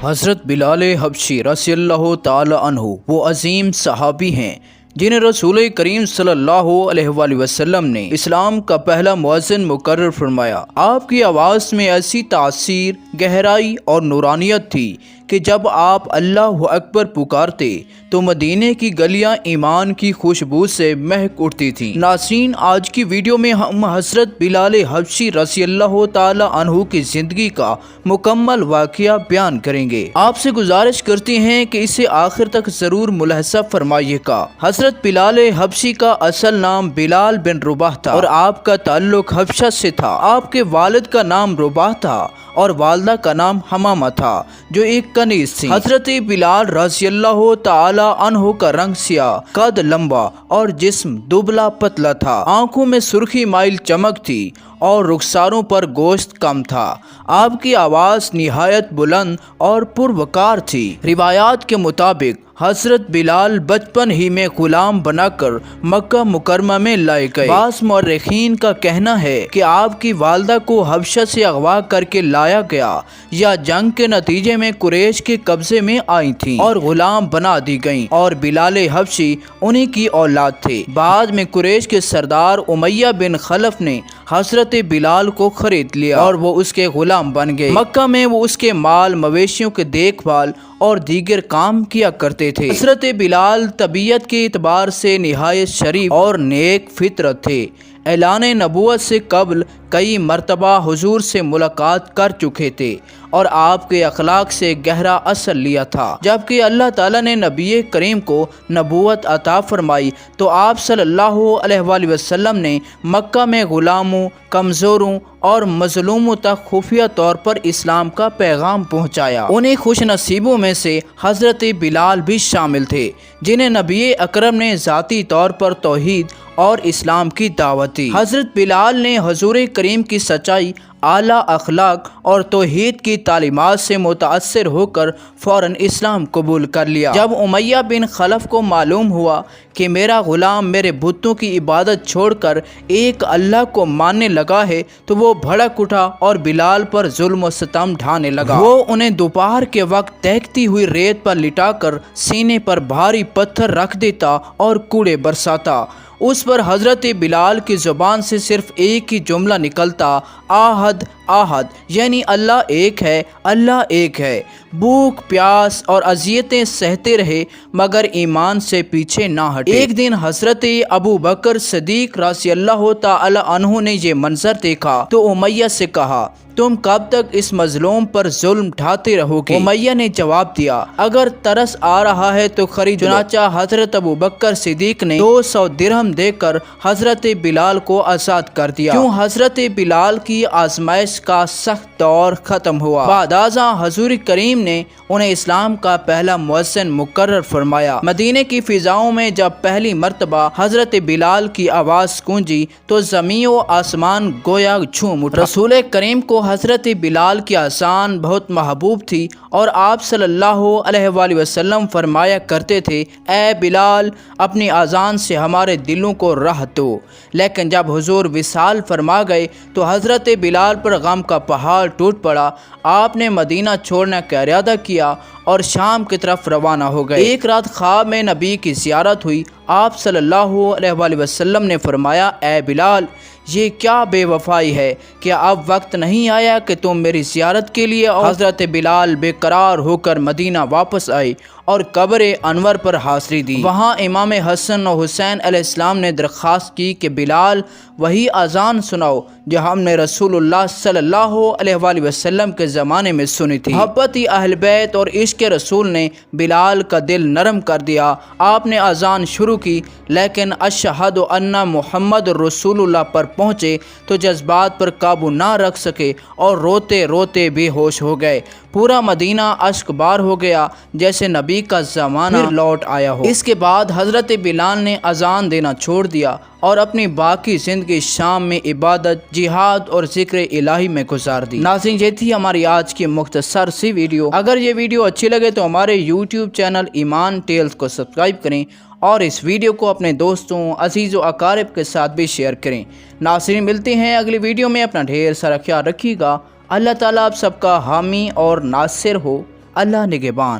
حضرت بلال حبشی رضی اللہ تعالی عنہ وہ عظیم صحابی ہیں جنہیں رسول کریم صلی اللہ علیہ وآلہ وسلم نے اسلام کا پہلا مؤذن مقرر فرمایا۔ آپ کی آواز میں ایسی تاثیر، گہرائی اور نورانیت تھی کہ جب آپ اللہ اکبر پکارتے تو مدینے کی گلیاں ایمان کی خوشبو سے مہک اٹھتی تھیں۔ ناظرین، آج کی ویڈیو میں ہم حضرت بلال حبشی رضی اللہ تعالی عنہ کی زندگی کا مکمل واقعہ بیان کریں گے۔ آپ سے گزارش کرتے ہیں کہ اسے آخر تک ضرور ملاحظہ فرمائیے گا۔ حضرت بلال حبشی کا اصل نام بلال بن رباح تھا اور آپ کا تعلق حبشہ سے تھا۔ آپ کے والد کا نام رباح تھا اور والدہ کا نام حمامہ تھا جو ایک کنیز تھی۔ حضرت بلال رضی اللہ تعالی عنہ کا رنگ سیاہ، قد لمبا اور جسم دبلا پتلا تھا۔ آنکھوں میں سرخی مائل چمک تھی اور رخساروں پر گوشت کم تھا۔ آپ کی آواز نہایت بلند اور پروقار تھی۔ روایات کے مطابق حضرت بلال بچپن ہی میں غلام بنا کر مکہ مکرمہ میں لائے گئے۔ بعض مورخین کا کہنا ہے کہ آپ کی والدہ کو حبشہ سے اغوا کر کے لایا گیا یا جنگ کے نتیجے میں قریش کے قبضے میں آئی تھیں اور غلام بنا دی گئیں، اور بلال حبشی انہی کی اولاد تھے۔ بعد میں قریش کے سردار امیہ بن خلف نے حضرت بلال کو خرید لیا اور وہ اس کے غلام بن گئے۔ مکہ میں وہ اس کے مال مویشیوں کے دیکھ بھال اور دیگر کام کیا کرتے تھے۔ حضرت بلال طبیعت کے اعتبار سے نہایت شریف اور نیک فطرت تھے۔ اعلان نبوت سے قبل کئی مرتبہ حضور سے ملاقات کر چکے تھے اور آپ کے اخلاق سے گہرا اثر لیا تھا۔ جبکہ اللہ تعالیٰ نے نبی کریم کو نبوت عطا فرمائی تو آپ صلی اللہ علیہ وآلہ وسلم نے مکہ میں غلاموں، کمزوروں اور مظلوموں تک خفیہ طور پر اسلام کا پیغام پہنچایا۔ انہیں خوش نصیبوں میں سے حضرت بلال بھی شامل تھے جنہیں نبی اکرم نے ذاتی طور پر توحید اور اسلام کی دعوت دی۔ حضرت بلال نے حضور کریم کی سچائی، اعلیٰ اخلاق اور توحید کی تعلیمات سے متاثر ہو کر فوراً اسلام قبول کر لیا۔ جب امیہ بن خلف کو معلوم ہوا کہ میرا غلام میرے بتوں کی عبادت چھوڑ کر ایک اللہ کو ماننے لگا ہے تو وہ بھڑک اٹھا اور بلال پر ظلم و ستم ڈھانے لگا۔ وہ انہیں دوپہر کے وقت دہکتی ہوئی ریت پر لٹا کر سینے پر بھاری پتھر رکھ دیتا اور کوڑے برساتا۔ اس پر حضرت بلال کی زبان سے صرف ایک ہی جملہ نکلتا، آہد آہد، یعنی اللہ ایک ہے، اللہ ایک ہے۔ بھوک، پیاس اور اذیتیں سہتے رہے مگر ایمان سے پیچھے نہ ہٹے۔ ایک دن حضرت ابو بکر صدیق رضی اللہ تعالی عنہ نے یہ منظر دیکھا تو امیہ سے کہا، تم کب تک اس مظلوم پر ظلم ڈھاتے رہو گے؟ امیہ نے جواب دیا، اگر ترس آ رہا ہے تو خرید لو۔ چنانچہ حضرت ابو بکر صدیق نے 200 درہم دے کر حضرت بلال کو آزاد کر دیا۔ کیوں حضرت بلال کی آزمائش کا سخت دور ختم ہوا۔ بعد ازاں حضور کریم نے انہیں اسلام کا پہلا مؤذن مقرر فرمایا۔ مدینے کی فضاؤں میں جب پہلی مرتبہ حضرت بلال کی آواز گونجی تو زمین و آسمان گویا جھوم اٹھا۔ رسول کریم کو حضرت بلال کی اذان بہت محبوب تھی اور آپ صلی اللہ علیہ وآلہ وسلم فرمایا کرتے تھے، اے بلال، اپنی اذان سے ہمارے دلوں کو راحت دو۔ لیکن جب حضور وصال فرما گئے تو حضرت بلال پر غم کا پہاڑ ٹوٹ پڑا۔ آپ نے مدینہ چھوڑنے کا ارادہ کیا اور شام کی طرف روانہ ہو گئے۔ ایک رات خواب میں نبی کی زیارت ہوئی۔ آپ صلی اللہ علیہ وآلہ وسلم نے فرمایا، اے بلال، یہ کیا بے وفائی ہے، کیا اب وقت نہیں آیا کہ تم میری زیارت کے لیے آؤ؟ حضرت بلال بے قرار ہو کر مدینہ واپس آئے اور قبر انور پر حاضری دی۔ وہاں امام حسن و حسین علیہ السلام نے درخواست کی کہ بلال وہی اذان سناؤ جو ہم نے رسول اللہ صلی اللہ علیہ وآلہ وسلم کے زمانے میں سنی تھی۔ محبت اہل بیت اور عشق رسول نے بلال کا دل نرم کر دیا۔ آپ نے اذان شروع کی لیکن اشہد ان محمد رسول اللہ پر پہنچے تو جذبات پر قابو نہ رکھ سکے اور روتے روتے بے ہوش ہو گئے۔ پورا مدینہ اشک بار ہو گیا جیسے نبی کا زمانہ پھر لوٹ آیا ہو۔ اس کے بعد حضرت بلال نے اذان دینا چھوڑ دیا اور اپنی باقی زندگی شام میں عبادت، جہاد اور ذکر الہی میں گزار دی۔ ناظرین، یہ تھی ہماری آج کی مختصر سی ویڈیو۔ اگر یہ ویڈیو اچھی لگے تو ہمارے یوٹیوب چینل ایمان ٹیلز کو سبسکرائب کریں اور اس ویڈیو کو اپنے دوستوں، عزیز و اقارب کے ساتھ بھی شیئر کریں۔ ناظرین، ملتے ہیں اگلی ویڈیو میں، اپنا ڈھیر سارا خیال رکھیے گا۔ اللہ تعالیٰ آپ سب کا حامی اور ناصر ہو۔ اللہ نگہبان۔